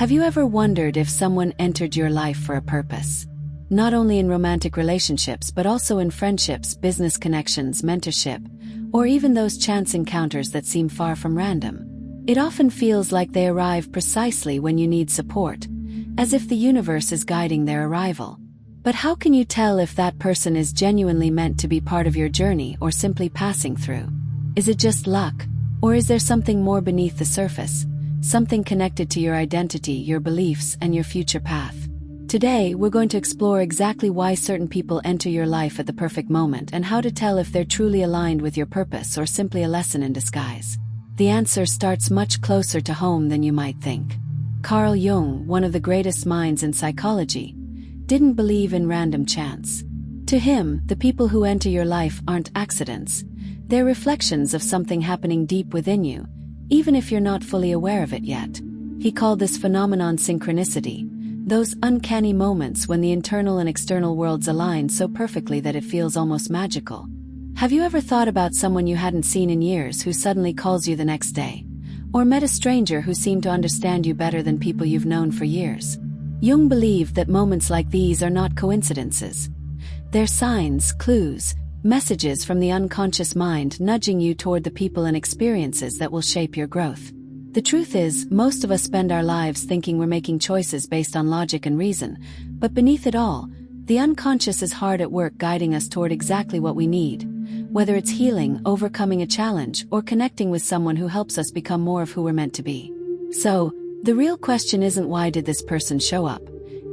Have you ever wondered if someone entered your life for a purpose? Not only in romantic relationships but also in friendships, business connections, mentorship, or even those chance encounters that seem far from random. It often feels like they arrive precisely when you need support, as if the universe is guiding their arrival. But how can you tell if that person is genuinely meant to be part of your journey or simply passing through? Is it just luck, or is there something more beneath the surface? Something connected to your identity, your beliefs, and your future path. Today, we're going to explore exactly why certain people enter your life at the perfect moment and how to tell if they're truly aligned with your purpose or simply a lesson in disguise. The answer starts much closer to home than you might think. Carl Jung, one of the greatest minds in psychology, didn't believe in random chance. To him, the people who enter your life aren't accidents. They're reflections of something happening deep within you, even if you're not fully aware of it yet. He called this phenomenon synchronicity, those uncanny moments when the internal and external worlds align so perfectly that it feels almost magical. Have you ever thought about someone you hadn't seen in years who suddenly calls you the next day? Or met a stranger who seemed to understand you better than people you've known for years? Jung believed that moments like these are not coincidences. They're signs, clues, messages from the unconscious mind nudging you toward the people and experiences that will shape your growth. The truth is, most of us spend our lives thinking we're making choices based on logic and reason, but beneath it all, the unconscious is hard at work guiding us toward exactly what we need, whether it's healing, overcoming a challenge, or connecting with someone who helps us become more of who we're meant to be. So, the real question isn't why did this person show up?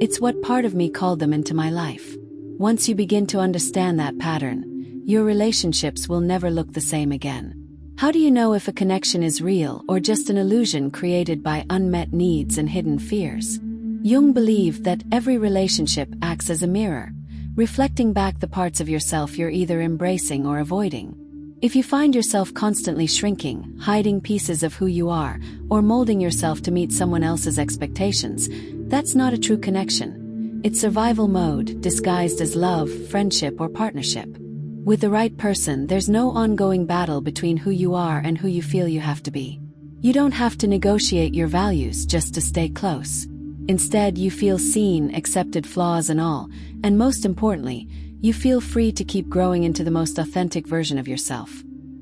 It's what part of me called them into my life. Once you begin to understand that pattern, your relationships will never look the same again. How do you know if a connection is real or just an illusion created by unmet needs and hidden fears? Jung believed that every relationship acts as a mirror, reflecting back the parts of yourself you're either embracing or avoiding. If you find yourself constantly shrinking, hiding pieces of who you are, or molding yourself to meet someone else's expectations, that's not a true connection. It's survival mode, disguised as love, friendship, or partnership. With the right person, there's no ongoing battle between who you are and who you feel you have to be. You don't have to negotiate your values just to stay close. Instead, you feel seen, accepted, flaws and all, and most importantly, you feel free to keep growing into the most authentic version of yourself.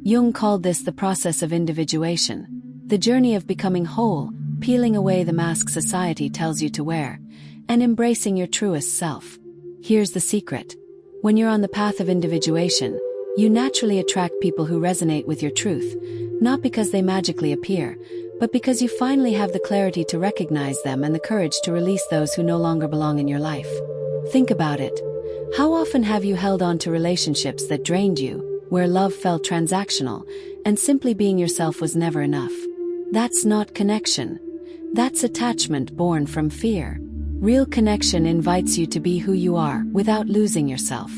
Jung called this the process of individuation, the journey of becoming whole, peeling away the mask society tells you to wear, and embracing your truest self. Here's the secret. When you're on the path of individuation, you naturally attract people who resonate with your truth, not because they magically appear, but because you finally have the clarity to recognize them and the courage to release those who no longer belong in your life. Think about it. How often have you held on to relationships that drained you, where love felt transactional, and simply being yourself was never enough? That's not connection. That's attachment born from fear. Real connection invites you to be who you are without losing yourself.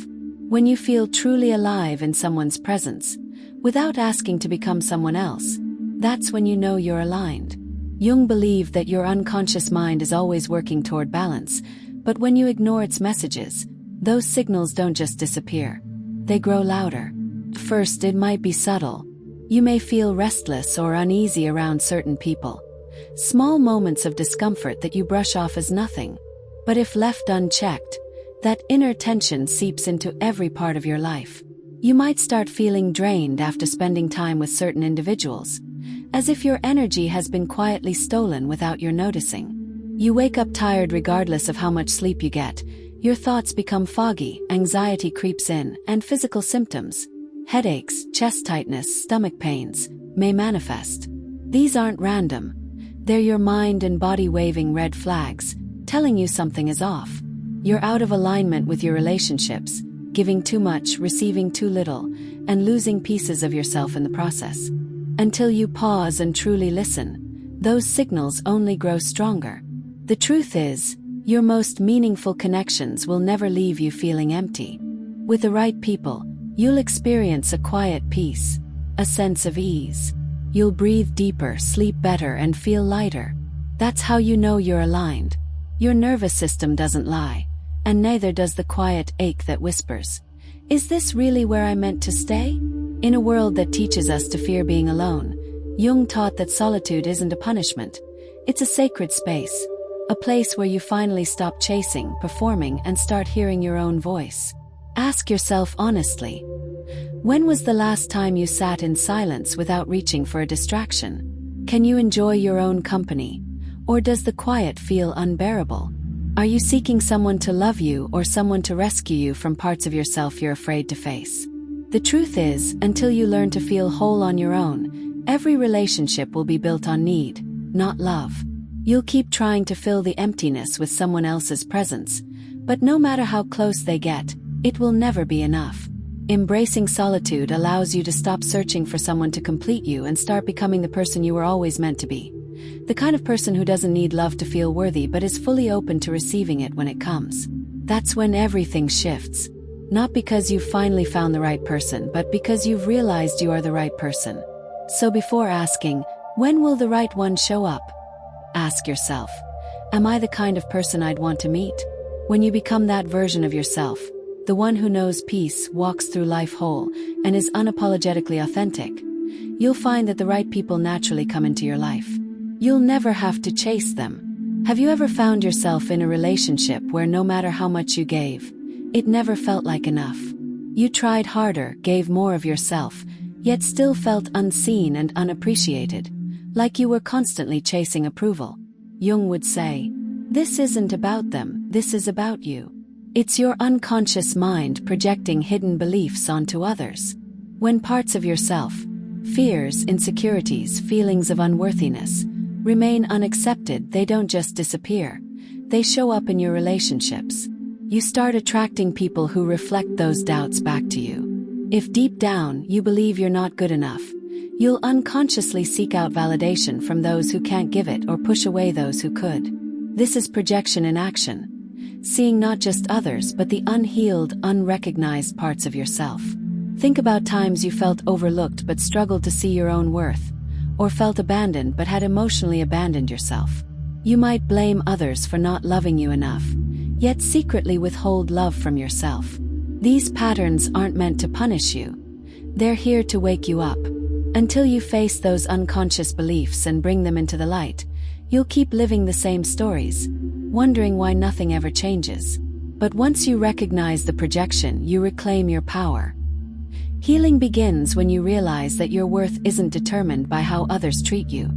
When you feel truly alive in someone's presence, without asking to become someone else, that's when you know you're aligned. Jung believed that your unconscious mind is always working toward balance, but when you ignore its messages, those signals don't just disappear. They grow louder. First, it might be subtle. You may feel restless or uneasy around certain people. Small moments of discomfort that you brush off as nothing. But if left unchecked, that inner tension seeps into every part of your life. You might start feeling drained after spending time with certain individuals, as if your energy has been quietly stolen without your noticing. You wake up tired regardless of how much sleep you get. Your thoughts become foggy, anxiety creeps in, and physical symptoms, headaches, chest tightness, stomach pains, may manifest. These aren't random. They're your mind and body waving red flags, telling you something is off. You're out of alignment with your relationships, giving too much, receiving too little, and losing pieces of yourself in the process. Until you pause and truly listen, those signals only grow stronger. The truth is, your most meaningful connections will never leave you feeling empty. With the right people, you'll experience a quiet peace, a sense of ease. You'll breathe deeper, sleep better, and feel lighter. That's how you know you're aligned. Your nervous system doesn't lie, and neither does the quiet ache that whispers, "Is this really where I'm meant to stay?" In a world that teaches us to fear being alone, Jung taught that solitude isn't a punishment. It's a sacred space, a place where you finally stop chasing, performing, and start hearing your own voice. Ask yourself honestly, when was the last time you sat in silence without reaching for a distraction? Can you enjoy your own company? Or does the quiet feel unbearable? Are you seeking someone to love you or someone to rescue you from parts of yourself you're afraid to face? The truth is, until you learn to feel whole on your own, every relationship will be built on need, not love. You'll keep trying to fill the emptiness with someone else's presence, but no matter how close they get, it will never be enough. Embracing solitude allows you to stop searching for someone to complete you and start becoming the person you were always meant to be. The kind of person who doesn't need love to feel worthy but is fully open to receiving it when it comes. That's when everything shifts. Not because you've finally found the right person, but because you've realized you are the right person. So before asking, when will the right one show up? Ask yourself, am I the kind of person I'd want to meet? When you become that version of yourself, the one who knows peace, walks through life whole, and is unapologetically authentic, you'll find that the right people naturally come into your life. You'll never have to chase them. Have you ever found yourself in a relationship where no matter how much you gave, it never felt like enough? You tried harder, gave more of yourself, yet still felt unseen and unappreciated, like you were constantly chasing approval. Jung would say, "This isn't about them, this is about you." It's your unconscious mind projecting hidden beliefs onto others. When parts of yourself, fears, insecurities, feelings of unworthiness, remain unaccepted, they don't just disappear. They show up in your relationships. You start attracting people who reflect those doubts back to you. If deep down you believe you're not good enough, you'll unconsciously seek out validation from those who can't give it or push away those who could. This is projection in action. Seeing not just others but the unhealed, unrecognized parts of yourself. Think about times you felt overlooked but struggled to see your own worth, or felt abandoned but had emotionally abandoned yourself. You might blame others for not loving you enough, yet secretly withhold love from yourself. These patterns aren't meant to punish you. They're here to wake you up. Until you face those unconscious beliefs and bring them into the light, you'll keep living the same stories, wondering why nothing ever changes. But once you recognize the projection, you reclaim your power. Healing begins when you realize that your worth isn't determined by how others treat you.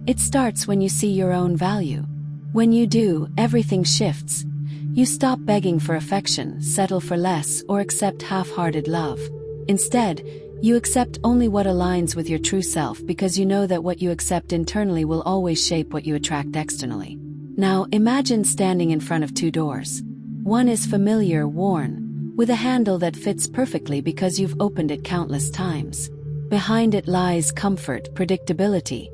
It starts when you see your own value. When you do, everything shifts. You stop begging for affection, settle for less, or accept half-hearted love. Instead, you accept only what aligns with your true self because you know that what you accept internally will always shape what you attract externally. Now imagine standing in front of two doors. One is familiar, worn, with a handle that fits perfectly because you've opened it countless times. Behind it lies comfort, predictability,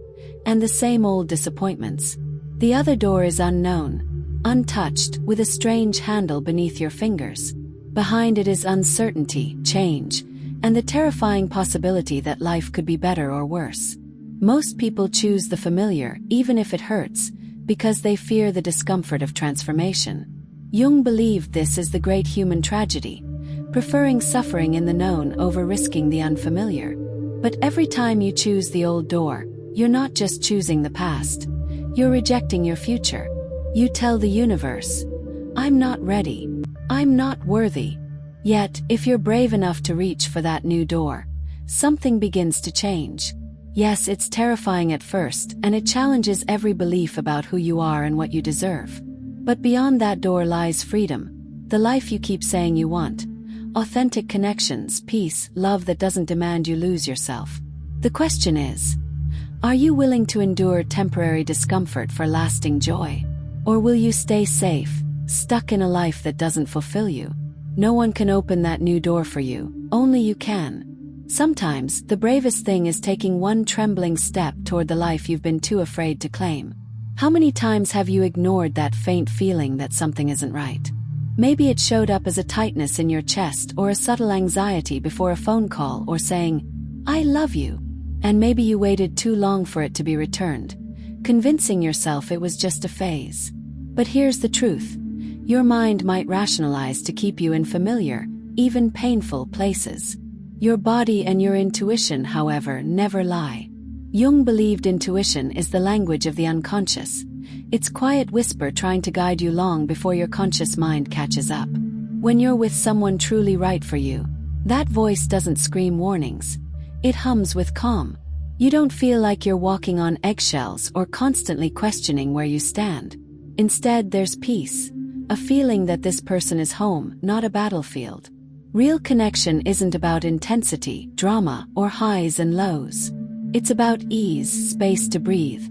and the same old disappointments. The other door is unknown, untouched, with a strange handle beneath your fingers. Behind it is uncertainty, change, and the terrifying possibility that life could be better or worse. Most people choose the familiar, even if it hurts, because they fear the discomfort of transformation. Jung believed this is the great human tragedy, preferring suffering in the known over risking the unfamiliar. But every time you choose the old door, you're not just choosing the past, you're rejecting your future. You tell the universe, "I'm not ready. I'm not worthy." Yet, if you're brave enough to reach for that new door, something begins to change. Yes, it's terrifying at first, and it challenges every belief about who you are and what you deserve. But beyond that door lies freedom, the life you keep saying you want. Authentic connections, peace, love that doesn't demand you lose yourself. The question is, are you willing to endure temporary discomfort for lasting joy? Or will you stay safe, stuck in a life that doesn't fulfill you? No one can open that new door for you, only you can. Sometimes, the bravest thing is taking one trembling step toward the life you've been too afraid to claim. How many times have you ignored that faint feeling that something isn't right? Maybe it showed up as a tightness in your chest or a subtle anxiety before a phone call or saying, "I love you." And maybe you waited too long for it to be returned, convincing yourself it was just a phase. But here's the truth. Your mind might rationalize to keep you in familiar, even painful places. Your body and your intuition, however, never lie. Jung believed intuition is the language of the unconscious. its quiet whisper trying to guide you long before your conscious mind catches up. When you're with someone truly right for you, that voice doesn't scream warnings. It hums with calm. You don't feel like you're walking on eggshells or constantly questioning where you stand. Instead, there's peace, a feeling that this person is home, not a battlefield. Real connection isn't about intensity, drama, or highs and lows. It's about ease, space to breathe,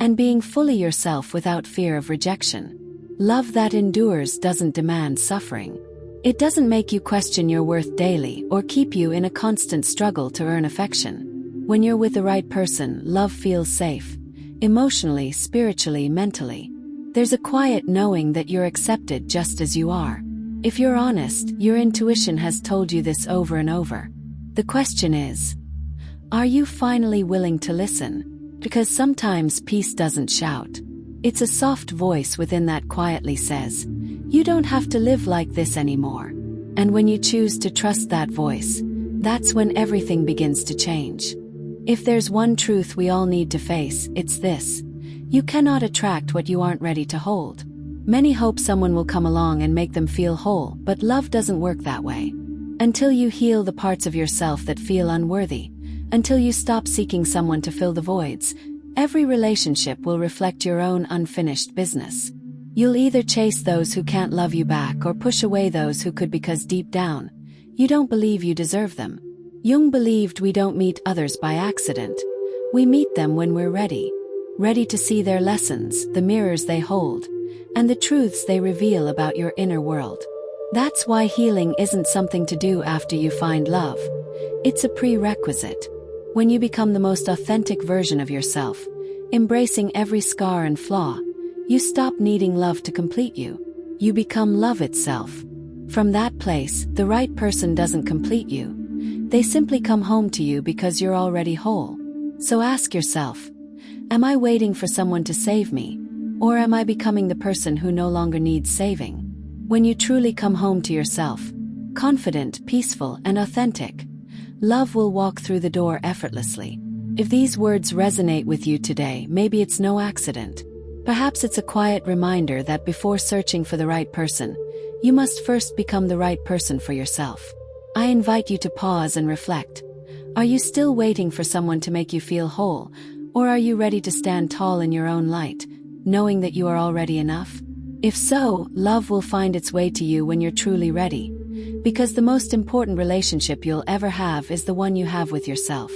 and being fully yourself without fear of rejection. Love that endures doesn't demand suffering. It doesn't make you question your worth daily or keep you in a constant struggle to earn affection. When you're with the right person, love feels safe, emotionally, spiritually, mentally. There's a quiet knowing that you're accepted just as you are. If you're honest, your intuition has told you this over and over. The question is, are you finally willing to listen? Because sometimes peace doesn't shout. It's a soft voice within that quietly says, you don't have to live like this anymore. And when you choose to trust that voice, that's when everything begins to change. If there's one truth we all need to face, it's this. You cannot attract what you aren't ready to hold. Many hope someone will come along and make them feel whole, but love doesn't work that way. Until you heal the parts of yourself that feel unworthy, until you stop seeking someone to fill the voids, every relationship will reflect your own unfinished business. You'll either chase those who can't love you back or push away those who could because deep down, you don't believe you deserve them. Jung believed we don't meet others by accident. We meet them when we're ready. Ready to see their lessons, the mirrors they hold, and the truths they reveal about your inner world. That's why healing isn't something to do after you find love. It's a prerequisite. When you become the most authentic version of yourself, embracing every scar and flaw, you stop needing love to complete you. You become love itself. From that place, the right person doesn't complete you. They simply come home to you because you're already whole. So ask yourself, am I waiting for someone to save me? Or am I becoming the person who no longer needs saving? When you truly come home to yourself, confident, peaceful, and authentic, love will walk through the door effortlessly. If these words resonate with you today, maybe it's no accident. Perhaps it's a quiet reminder that before searching for the right person, you must first become the right person for yourself. I invite you to pause and reflect. Are you still waiting for someone to make you feel whole, or are you ready to stand tall in your own light, knowing that you are already enough? If so, love will find its way to you when you're truly ready, because the most important relationship you'll ever have is the one you have with yourself.